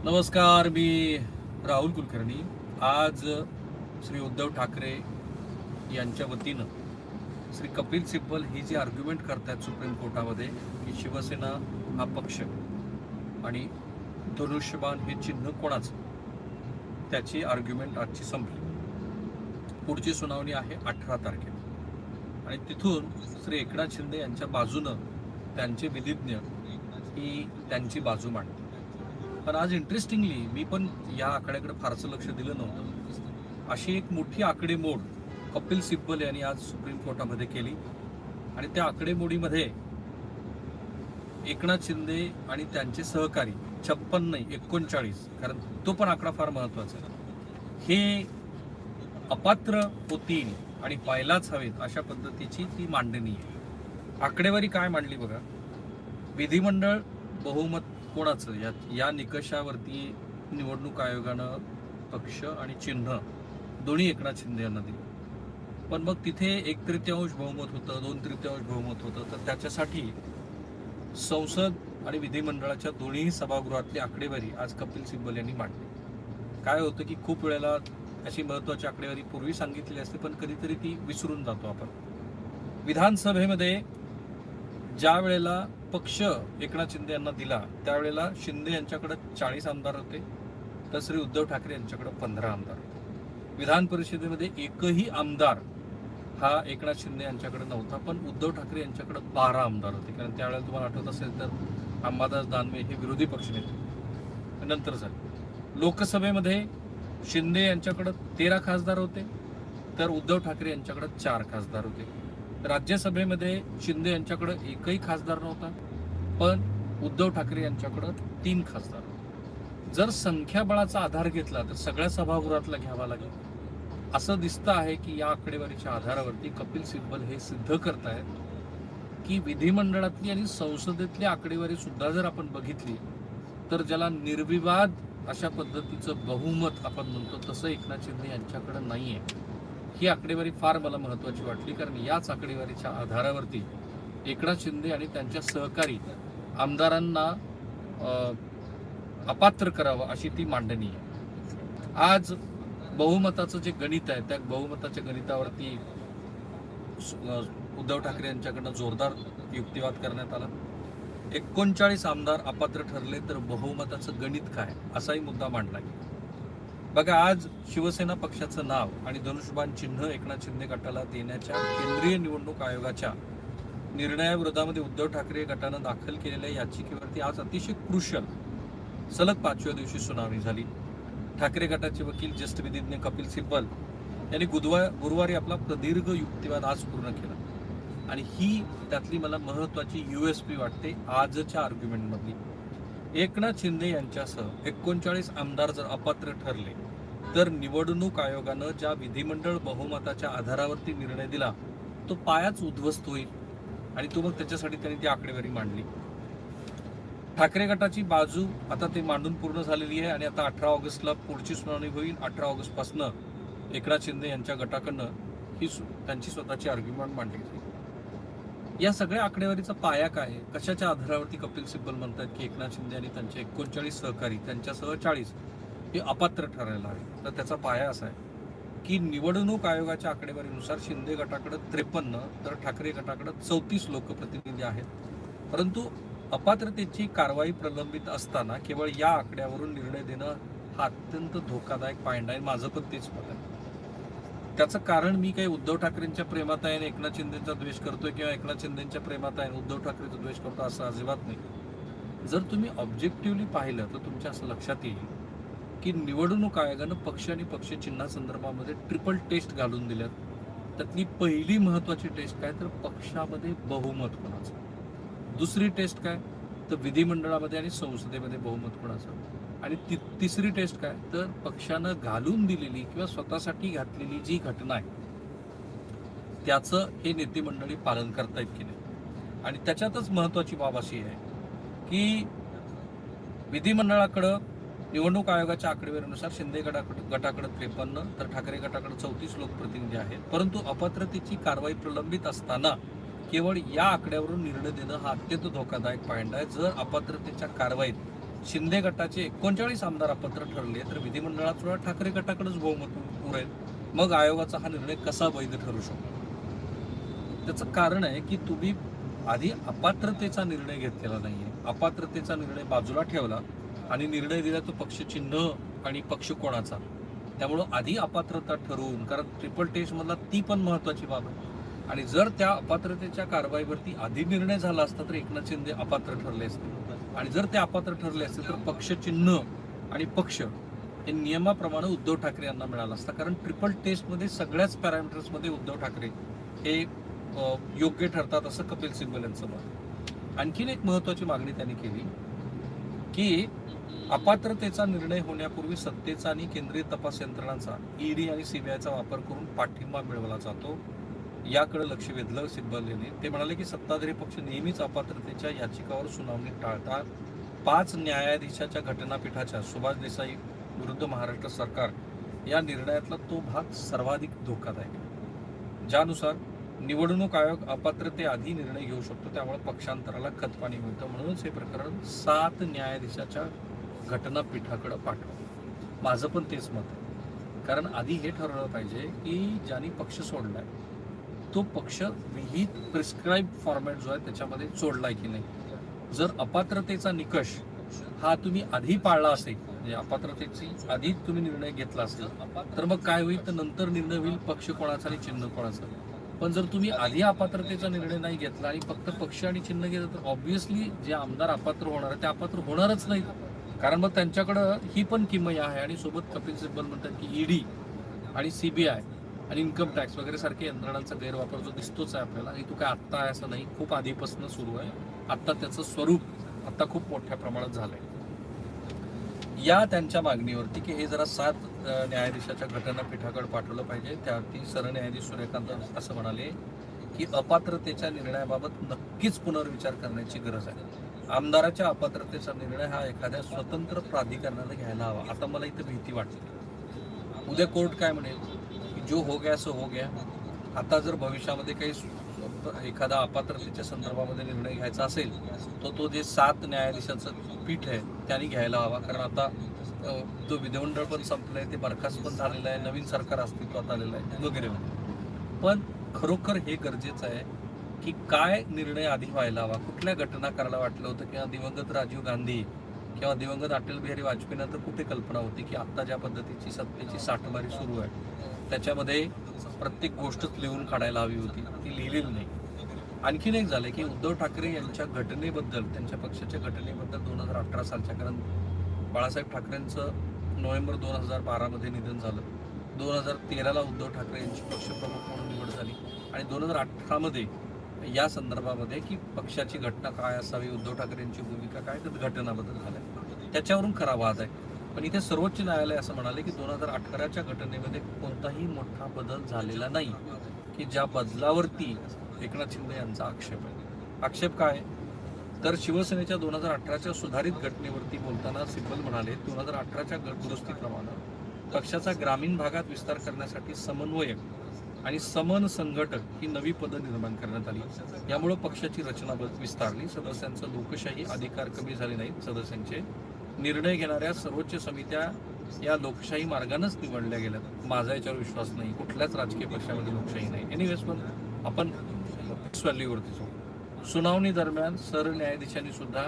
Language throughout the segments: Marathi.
नमस्कार, मी राहुल कुलकर्णी. आज श्री उद्धव ठाकरे यांच्या वतीनं श्री कपिल सिब्बल ही जी आर्ग्युमेंट करतायत सुप्रीम कोर्टामध्ये की शिवसेना हा पक्ष आणि धनुष्यबाण हे चिन्ह कोणाचं, त्याची आर्ग्युमेंट आजची संपली. पुढची सुनावणी आहे 18 तारखेला आणि तिथून श्री एकनाथ शिंदे यांच्या बाजूनं त्यांचे विधिज्ञ ही त्यांची बाजू मांडतात. पण आज इंटरेस्टिंगली मी पण या आकड्याकडे फारसं लक्ष दिलं नव्हतं. अशी एक मोठी आकडेमोड कपिल सिब्बल यांनी आज सुप्रीम कोर्टामध्ये केली आणि त्या आकडेमोडीमध्ये एकनाथ शिंदे आणि त्यांचे सहकारी 56 नाही 39, कारण तो पण आकडा फार महत्वाचा आहे, हे अपात्र होतील आणि पाहायलाच हवेत अशा पद्धतीची ती मांडणी आहे. आकडेवारी काय मांडली बघा. विधिमंडळ बहुमत कोणाचं या निकषावरती निवडणूक आयोगानं पक्ष आणि चिन्ह दोन्ही एकनाथ शिंदे यांना दिले. पण मग तिथे 1/3 बहुमत होतं, 2/3 बहुमत होतं, तर त्याच्यासाठी संसद आणि विधिमंडळाच्या दोन्ही सभागृहातली आकडेवारी आज कपिल सिब्बल यांनी मांडली. काय होतं की खूप वेळेला अशी महत्वाची आकडेवारी पूर्वी सांगितली असते पण कधीतरी ती विसरून जातो आपण. विधानसभेमध्ये ज्या वेळेला पक्ष एकनाथ शिंदे यांना दिला त्यावेळेला शिंदे यांच्याकडे 40 आमदार होते, तर श्री उद्धव ठाकरे यांच्याकडे 15 आमदार होते. विधान परिषदेमध्ये एकही आमदार हा एकनाथ शिंदे यांच्याकडे नव्हता, पण उद्धव ठाकरे यांच्याकडे 12 आमदार होते. कारण त्यावेळेला तुम्हाला आठवत असेल तर अंबादास दानवे हे विरोधी पक्षनेते नंतर झाले. लोकसभेमध्ये शिंदे यांच्याकडे 13 खासदार होते, तर उद्धव ठाकरे यांच्याकडे 4 खासदार होते. राज्यसभेमध्ये शिंदे यांच्याकडे एकही खासदार नव्हता, पण उद्धव ठाकरे यांच्याकडे 3 खासदार होते. जर संख्याबळाचा आधार घेतला तर सगळ्या सभागृहातला घ्यावा लागेल. असं दिसतं आहे की या आकडेवारीच्या आधारावरती कपिल सिब्बल हे सिद्ध करतायत की विधिमंडळातली आणि संसदेतली आकडेवारी सुद्धा जर आपण बघितली तर ज्याला निर्विवाद अशा पद्धतीचं बहुमत आपण म्हणतो तसं एकनाथ शिंदे यांच्याकडे नाहीये. ही आकडेवारी फार मला महत्वाची वाटली, कारण याच आकडेवारीच्या आधारावरती एकनाथ शिंदे आणि त्यांच्या सहकारी आमदारांना अपात्र करावं अशी ती मांडणी आहे. आज बहुमताचं जे गणित आहे त्या बहुमताच्या गणितावरती उद्धव ठाकरे यांच्याकडनं जोरदार युक्तिवाद करण्यात आला. 39 आमदार अपात्र ठरले तर बहुमताचं गणित काय असाही मुद्दा मांडला. बघा, आज शिवसेना पक्षाचं नाव आणि धनुष्यबाण चिन्ह एकनाथ शिंदे गटाला देण्याच्या केंद्रीय निवडणूक आयोगाच्या निर्णयाविरोधामध्ये उद्धव ठाकरे गटानं दाखल केलेल्या याचिकेवरती आज अतिशय क्रुशल सलग 5व्या दिवशी सुनावणी झाली. ठाकरे गटाचे वकील ज्येष्ठ विधिज्ञ कपिल सिब्बल यांनी गुरुवारी आपला प्रदीर्घ युक्तिवाद आज पूर्ण केला आणि ही त्यातली मला महत्वाची USP वाटते आजच्या आर्ग्युमेंटमधली. एकनाथ शिंदे यांच्यासह 39 आमदार जर अपात्र ठरले तर निवडणूक आयोगानं ज्या विधिमंडळ बहुमताच्या आधारावरती निर्णय दिला तो पायाच उद्ध्वस्त होईल आणि तो मग त्याच्यासाठी त्यांनी ती आकडेवारी मांडली. ठाकरे गटाची बाजू आता ते मांडून पूर्ण झालेली आहे आणि आता 18 ऑगस्टला पुढची सुनावणी होईल. 18 ऑगस्टपासून एकनाथ शिंदे यांच्या गटाकडनं ही त्यांची स्वतःची आर्ग्युमेंट मांडली जाईल. या सगळ्या आकडेवारीचा पाया काय आहे, कशाच्या आधारावरती कपिल सिब्बल म्हणतात की एकनाथ शिंदे आणि त्यांचे 39 सहकारी त्यांच्यासह 40 हे अपात्र ठरायला हवे. तर त्याचा पाया असा आहे की निवडणूक आयोगाच्या आकडेवारीनुसार शिंदे गटाकडे 53 तर ठाकरे गटाकडे 34 लोकप्रतिनिधी आहेत. परंतु अपात्रतेची कारवाई प्रलंबित असताना केवळ या आकड्यावरून निर्णय देणं हा अत्यंत धोकादायक पॉईंट आहे. माझं पण तेच मत आहे. त्याचं कारण मी काही उद्धव ठाकरेंच्या प्रेमात आहे आणि एकनाथ शिंदेचा द्वेष करतोय किंवा एकनाथ शिंदेच्या प्रेमात आहे आणि उद्धव ठाकरेचा द्वेष करतो असं अजिबात नाही. जर तुम्ही ऑब्जेक्टिव्हली पाहिलं तर तुमच्या असं लक्षात येईल की निवडणूक आयोगानं पक्ष आणि पक्ष चिन्हासंदर्भामध्ये ट्रिपल टेस्ट घालून दिल्यात. त्यातली पहिली महत्वाची टेस्ट काय तर पक्षामध्ये बहुमत कोणाचं, दुसरी टेस्ट काय तर विधिमंडळामध्ये आणि संसदेमध्ये बहुमत कोणाचं, आणि तिसरी टेस्ट काय तर पक्षानं घालून दिलेली किंवा स्वतःसाठी घातलेली जी घटना आहे त्याचं हे नेते मंडळी पालन करतायत की नाही. आणि त्याच्यातच महत्वाची बाब अशी आहे की विधिमंडळाकडं निवडणूक आयोगाच्या आकडेवारीनुसार शिंदे गटाकडे 53 तर ठाकरे गटाकडे 34 लोकप्रतिनिधी आहेत. परंतु अपात्रतेची कारवाई प्रलंबित असताना केवळ या आकड्यावरून निर्णय देणं हा अत्यंत धोकादायक पॉईंट आहे. जर अपात्रतेच्या कारवाईत शिंदे गटाचे 39 आमदार अपात्र ठरले तर विधिमंडळात सुद्धा ठाकरे गटाकडेच बहुमत उरेल. मग आयोगाचा हा निर्णय कसा वैध ठरू शकतो? त्याचं कारण आहे की तुम्ही आधी अपात्रतेचा निर्णय घेतलेला नाहीये. अपात्रतेचा निर्णय बाजूला ठेवला आणि निर्णय दिला तो पक्ष चिन्ह आणि पक्ष कोणाचा. त्यामुळं आधी अपात्रता ठरवून, कारण ट्रिपल टेस्ट मधला ती पण महत्वाची बाब आहे. आणि जर त्या अपात्रतेच्या कारवाईवरती आधी निर्णय झाला असता तर एकनाथ शिंदे अपात्र ठरले असते. आणि जर ते अपात्र ठरले असते तर पक्ष चिन्ह आणि पक्ष हे नियमाप्रमाणे उद्धव ठाकरे यांना मिळालं असतं. कारण ट्रिपल टेस्टमध्ये सगळ्याच पॅरामीटर्समध्ये उद्धव ठाकरे हे योग्य ठरतात असं कपिल सिब्बल यांचं मत. आणखीन एक महत्वाची मागणी त्यांनी केली की अपात्रतेचा निर्णय होण्यापूर्वी सत्तेचा आणि केंद्रीय तपास यंत्रणांचा ईडी आणि सीबीआयचा वापर करून पाठिंबा मिळवला जातो. याकडे लक्ष वेधलं सिब्बल यांनी. ते म्हणाले की सत्ताधारी पक्ष नेहमीच अपात्रतेच्या याचिकावर सुनावणी टाळतात. 5 न्यायाधीशाच्या घटनापीठाच्या सुभाष देसाई विरुद्ध महाराष्ट्र सरकार या निर्णयातला तो भाग सर्वाधिक धोकादायक, ज्यानुसार निवडणूक आयोग अपात्रतेआधी निर्णय घेऊ शकतो. त्यामुळे पक्षांतराला खतपाणी मिळतं. म्हणूनच हे प्रकरण 7 न्यायाधीशाच्या घटनापीठाकडे पाठवलं. माझं पण तेच मत आहे. कारण आधी हे ठरवलं पाहिजे की ज्यांनी पक्ष सोडलाय तो पक्ष विहित प्रिस्क्राईब फॉर्मॅट जो आहे त्याच्यामध्ये सोडलाय की नाही. जर अपात्रतेचा निकष हा तुम्ही आधी पाळला असेल, म्हणजे अपात्रतेची आधी तुम्ही निर्णय घेतला असेल, तर मग काय होईल, तर नंतर निर्णय होईल पक्ष कोणाचा आणि चिन्ह कोणाचं. पण जर तुम्ही आधी अपात्रतेचा निर्णय नाही घेतला आणि फक्त पक्ष आणि चिन्ह घेतलं तर ऑब्व्हियसली जे आमदार अपात्र होणार आहे ते अपात्र होणारच नाही. कारण मग त्यांच्याकडं ही पण किमया आहे. आणि सोबत कपिल सिब्बल म्हणतात की ईडी आणि सीबीआय आणि इन्कम टॅक्स वगैरे सारख्या यंत्रणांचा गैरवापर जो दिसतोच आहे आपल्याला, आणि तो काय आत्ता आहे असं नाही, खूप आधीपासून सुरू आहे. आत्ता त्याचं स्वरूप आता खूप मोठ्या प्रमाणात झालंय. या त्यांच्या मागणीवरती की हे जरा 7 न्यायाधीशाच्या घटनापीठाकडे पाठवलं पाहिजे. त्यावरती सरन्यायाधीश सूर्यकांत असं म्हणाले की अपात्रतेच्या निर्णयाबाबत नक्कीच पुनर्विचार करण्याची गरज आहे. आमदाराच्या अपात्रतेचा निर्णय हा एखाद्या स्वतंत्र प्राधिकरणाने घ्यायला हवा. आता मला इथं भीती वाटते, उद्या कोर्ट काय म्हणेल की जो हो गया सो हो गया. आता जर भविष्यामध्ये काही एखादा अपात्रतेच्या संदर्भामध्ये निर्णय घ्यायचा असेल तर तो जे 7 न्यायाधीशाचं पीठ आहे त्यांनी घ्यायला हवा. कारण आता तो विधिमंडळ पण संपलंय, ते बरखास्त पण झालेलं आहे, नवीन सरकार अस्तित्वात आलेलं आहे वगैरे वगैरे. पण खरोखर हे गरजेचं आहे की काय निर्णय आधी व्हायला हवा. कुठल्या घटना करायला वाटलं होतं किंवा दिवंगत राजीव गांधी किंवा दिवंगत अटल बिहारी वाजपेयींना तर कुठे कल्पना होती की आत्ता ज्या पद्धतीची सत्तेची साठमारी सुरू आहे त्याच्यामध्ये प्रत्येक गोष्टच लिहून काढायला हवी होती, ती लिहिलेली नाही. आणखीन एक झालं की उद्धव ठाकरे यांच्या घटनेबद्दल, त्यांच्या पक्षाच्या घटनेबद्दल 2018 सालच्या, कारण बाळासाहेब ठाकरेंचं नोव्हेंबर 2012 मध्ये निधन झालं. 2013ला उद्धव ठाकरे यांची पक्षप्रमुख म्हणून निवड झाली आणि 2018 मध्ये या संदर्भामध्ये की पक्षाची घटना काय असावी, उद्धव ठाकरे यांची भूमिका काय, तर घटनाबद्दल झाल्या, त्याच्यावरून खरा वाद आहे. पण इथे सर्वोच्च न्यायालय असं म्हणाले की 2018च्या घटनेमध्ये कोणताही मोठा बदल झालेला नाही, की ज्या बदलावरती एकनाथ शिंदे यांचा आक्षेप आहे. आक्षेप काय, तर शिवसेनेच्या 2018च्या सुधारित घटनेवरती बोलताना सिब्बल म्हणाले 2018च्या दुरुस्तीप्रमाणे पक्षाचा ग्रामीण भागात विस्तार करण्यासाठी समन्वयक आणि समन संघटक ही नवी पदं निर्माण करण्यात आली. यामुळे पक्षाची रचना विस्तारली. सदस्यांचं लोकशाही अधिकार कमी झाले नाहीत. सदस्यांचे निर्णय घेणाऱ्या सर्वोच्च समित्या या लोकशाही मार्गानंच निवडल्या गेल्या. माझा याच्यावर विश्वास नाही, कुठल्याच राजकीय पक्षामध्ये लोकशाही नाही. एनिवेज, पण आपण व्हॅल्यूवरती जाऊ. सुनावणी दरम्यान सरन्यायाधीशांनी सुद्धा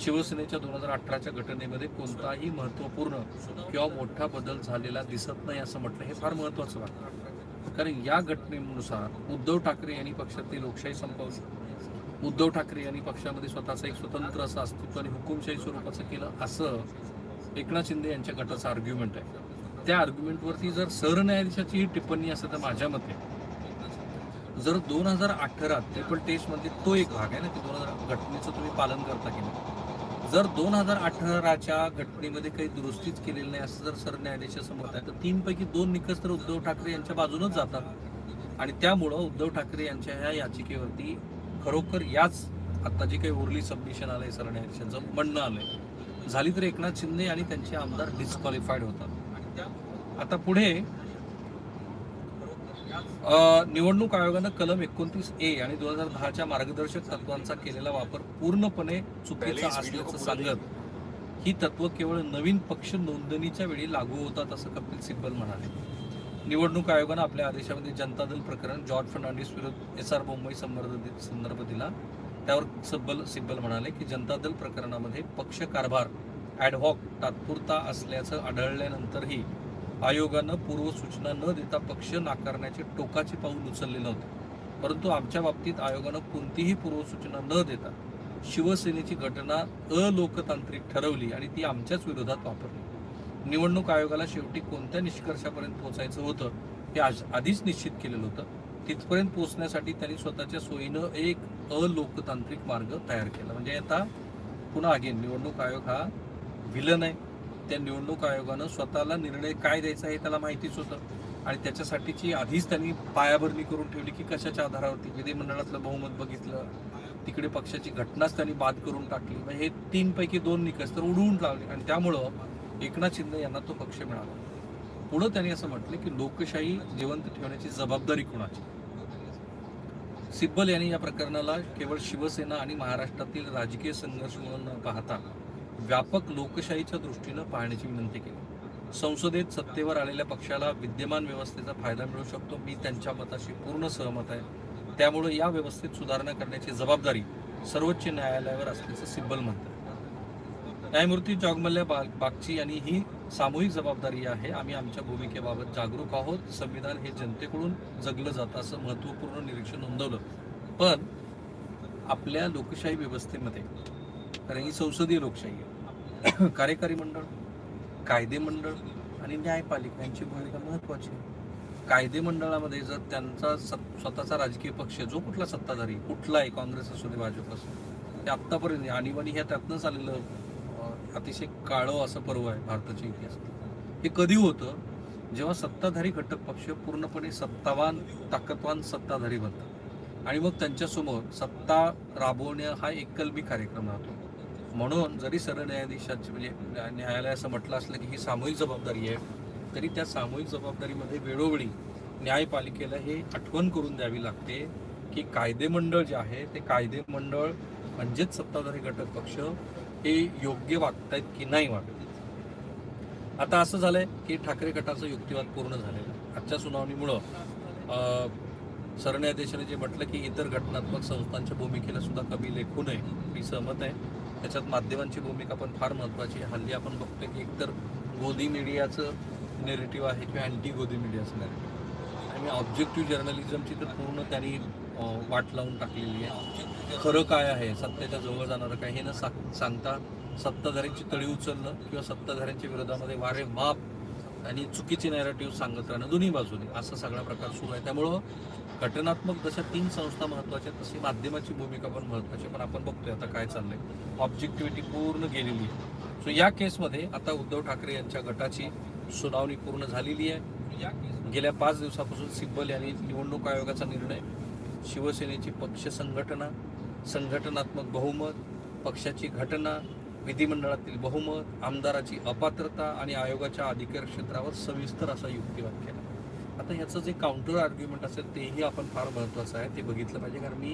शिवसेनेच्या 2018च्या घटनेमध्ये कोणताही महत्त्वपूर्ण किंवा मोठा बदल झालेला दिसत नाही असं म्हटलं. हे फार महत्त्वाचं वाटतं. कारण या घटनेनुसार उद्धव ठाकरे यांनी पक्षातली लोकशाही संपवली. उद्धव ठाकरे यांनी पक्षामध्ये स्वतःचं एक स्वतंत्र असं अस्तित्व आणि हुकुमशाही स्वरूपाचं केलं असं एकनाथ शिंदे यांच्या गटाचं आर्ग्युमेंट आहे. त्या आर्ग्युमेंटवरती जर सरन्यायाधीशाची ही टिप्पणी असेल तर माझ्या मते जर 2018 ट्रिपल टेस्ट मध्ये तो एक भाग आहे ना की 2000 घटनेचं तुम्ही पालन करता की नाही, जर 2018च्या घटनेमध्ये काही दुरुस्तीच केलेली नाही असं जर सरन्यायाधीशाचं मत आहे तर 3 पैकी 2 निकष तर उद्धव ठाकरे यांच्या बाजूनच जातात. आणि त्यामुळं उद्धव ठाकरे यांच्या ह्या याचिकेवरती खरोखर याच आता जी काही उरली सबमिशन आलंय सरन्यायाधीशांचं म्हणणं आलंय झाली तर एकनाथ शिंदे आणि त्यांचे आमदार डिस्क्वालिफाईड होतात. आता पुढे निवडणूक आयोगानं कलम 29A आणि 2010च्या मार्गदर्शक तत्वांचा केलेला वापर पूर्णपणे चुकीचा असल्याचं सांगत ही तत्व केवळ नवीन पक्ष नोंदणीच्या वेळी लागू होतात असं कपिल सिब्बल म्हणाले. निवडणूक आयोगानं आपल्या आदेशामध्ये जनता दल प्रकरण जॉर्ज फर्नांडिस विरुद्ध SR बोंबई संदर्भ दिला. त्यावर सिब्बल म्हणाले की जनता दल प्रकरणामध्ये पक्ष कारभार ॲडहॉक तात्पुरता असल्याचं आढळल्यानंतरही आयोगानं पूर्वसूचना न देता पक्ष नाकारण्याचे टोकाचे पाऊल उचलले नव्हते. परंतु आमच्या बाबतीत आयोगानं कोणतीही पूर्वसूचना न देता शिवसेनेची घटना अलोकतांत्रिक ठरवली आणि ती आमच्याच विरोधात वापरली. निवडणूक आयोगाला शेवटी कोणत्या निष्कर्षापर्यंत पोहोचायचं होतं हे आधीच निश्चित केलेलं होतं. तिथपर्यंत पोहोचण्यासाठी त्यांनी स्वतःच्या सोयीनं एक अलोकतांत्रिक मार्ग तयार केला. म्हणजे आता पुन्हा अगेन निवडणूक आयोग हा विलन आहे. त्या निवडणूक आयोगानं स्वतःला निर्णय काय द्यायचा हे त्याला माहितीच होतं आणि त्याच्यासाठीची आधीच त्यांनी पायाभरणी करून ठेवली की कशाच्या आधारावरती. विधिमंडळातलं बहुमत बघितलं, तिकडे पक्षाची घटनाच त्यांनी बाद करून टाकली. म्हणजे हे 3 पैकी 2 निकष तर उडवून लावले आणि त्यामुळं एकनाथ शिंदे यांना तो पक्ष मिळाला. पुढं त्यांनी असं म्हटलं की लोकशाही जिवंत ठेवण्याची जबाबदारी कोणाची. सिब्बल यांनी या प्रकरणाला केवळ शिवसेना आणि महाराष्ट्रातील राजकीय संघर्ष म्हणून न पाहता व्यापक लोकशाहीच्या दृष्टीनं पाहण्याची विनंती केली. संसदेत सत्तेवर आलेल्या पक्षाला विद्यमान व्यवस्थेचा फायदा मिळू शकतो. मी त्यांच्या मताशी पूर्ण सहमत आहे. त्यामुळे या व्यवस्थेत सुधारणा करण्याची जबाबदारी सर्वोच्च न्यायालयावर असल्याचं सिब्बल म्हणतात. न्यायमूर्ती जॉगमल्ल्या बागची यांनी ही सामूहिक जबाबदारी आहे. आम्ही आमच्या भूमिकेबाबत जागरूक आहोत. संविधान हे जनतेकडून जगलं जातं असं महत्त्वपूर्ण निरीक्षण नोंदवलं. पण आपल्या लोकशाही व्यवस्थेमध्ये, कारण ही संसदीय लोकशाही आहे, कार्यकारी मंडळ, कायदे मंडळ आणि न्यायपालिका यांची भूमिका महत्त्वाची आहे. कायदे मंडळामध्ये जर त्यांचा स्वतःचा राजकीय पक्ष जो कुठला सत्ताधारी, कुठलाही, काँग्रेस असो दे भाजप असो, ते आत्तापर्यंत आणीबाणी ह्या त्यातनंच आलेलं अतिशय काळं असं पर्व आहे भारताच्या इतिहासात. हे कधी होतं जेव्हा सत्ताधारी घटक पक्ष पूर्णपणे सत्तावान, ताकदवान सत्ताधारी बनतात आणि मग त्यांच्यासमोर सत्ता राबवणं हा एककलमी कार्यक्रम राहतो. म्हणून जरी सरन्यायाधीशाची म्हणजे न्यायालय असं म्हटलं असलं की ही सामूहिक जबाबदारी आहे, तरी त्या सामूहिक जबाबदारीमध्ये वेळोवेळी न्यायपालिकेला हे आठवण करून द्यावी लागते की कायदे मंडळ जे आहे ते कायदे मंडळ म्हणजेच सत्ताधारी घटक पक्ष हे योग्य वागतायत की नाही वागत. आता असं झालंय की ठाकरे गटाचा युक्तिवाद पूर्ण झालेला. आजच्या सुनावणीमुळं सरन्यायाधीशाने जे म्हटलं की इतर घटनात्मक संस्थांच्या भूमिकेला सुद्धा कमी लेखू नये, मी सहमत आहे. त्याच्यात माध्यमांची भूमिका पण फार महत्त्वाची आहे. हल्ली आपण बघतोय की एकतर गोदी मीडियाचं नेरेटिव्ह आहे किंवा अँटी गोदी मीडियाचं नेरेटिव्ह आणि ऑब्जेक्टिव्ह जर्नलिझमची तर पूर्ण त्यांनी वाट लावून टाकलेली आहे. खरं काय आहे, सत्तेच्या जवळ जाणारं काय हे न सांगता सत्ताधाऱ्यांची तळी उचलणं किंवा सत्ताधाऱ्यांच्या विरोधामध्ये वारे माप आणि चुकीचे नॅरेटिव्ह सांगत राहणं दोन्ही बाजूने असा सगळा प्रकार सुरू आहे. त्यामुळं घटनात्मक जशा 3 संस्था महत्त्वाच्या तशी माध्यमाची भूमिका पण महत्त्वाची. पण आपण बघतोय आता काय चाललंय, ऑब्जेक्टिव्हिटी पूर्ण गेलेली आहे. सो या केसमध्ये आता उद्धव ठाकरे यांच्या गटाची सुनावणी पूर्ण झालेली आहे. गेल्या 5 दिवसापासून सिब्बल यांनी निवडणूक आयोगाचा निर्णय, शिवसेनेची पक्ष संघटना, संघटनात्मक बहुमत, पक्षाची घटना, विधिमंडळातील बहुमत, आमदाराची अपात्रता आणि आयोगाच्या अधिकार क्षेत्रावर सविस्तर असा युक्तिवाद केला. आता ह्याचं जे काउंटर आर्ग्युमेंट असेल तेही आपण फार महत्त्वाचं आहे, ते बघितलं पाहिजे. कारण मी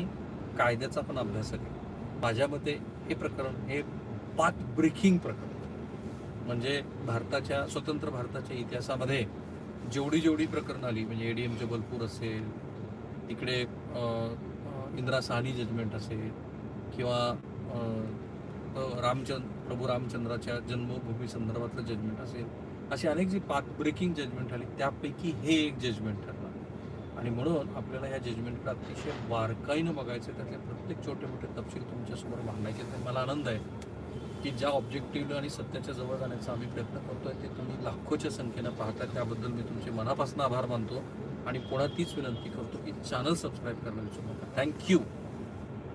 कायद्याचा पण अभ्यासक आहे. माझ्या मते हे प्रकरण हे पाथ ब्रेकिंग प्रकरण, म्हणजे स्वतंत्र भारताच्या इतिहासामध्ये जेवढी प्रकरणं आली, म्हणजे ADM जबलपूर असेल, तिकडे इंदिरा साहनी जजमेंट असेल किंवा प्रभू रामचंद्राच्या जन्मभूमी संदर्भातलं जजमेंट असेल, अशी अनेक जी पाथ ब्रेकिंग जजमेंट आली त्यापैकी हे एक जजमेंट ठरलं. आणि म्हणून आपल्याला ह्या जजमेंटकडे अतिशय बारकाईनं बघायचं, त्यातले प्रत्येक छोटे मोठे तपशील तुमच्यासमोर मांडायचे. तर मला आनंद आहे की ज्या ऑब्जेक्टिव्हनं आणि सत्याच्या जवळ जाण्याचा आम्ही प्रयत्न करतोय ते तुम्ही लाखोच्या संख्येनं पाहता. त्याबद्दल मी तुमचे मनापासून आभार मानतो आणि पुन्हा तीच विनंती करतो की चॅनल सबस्क्राईब करायला विसरू नका. थँक्यू.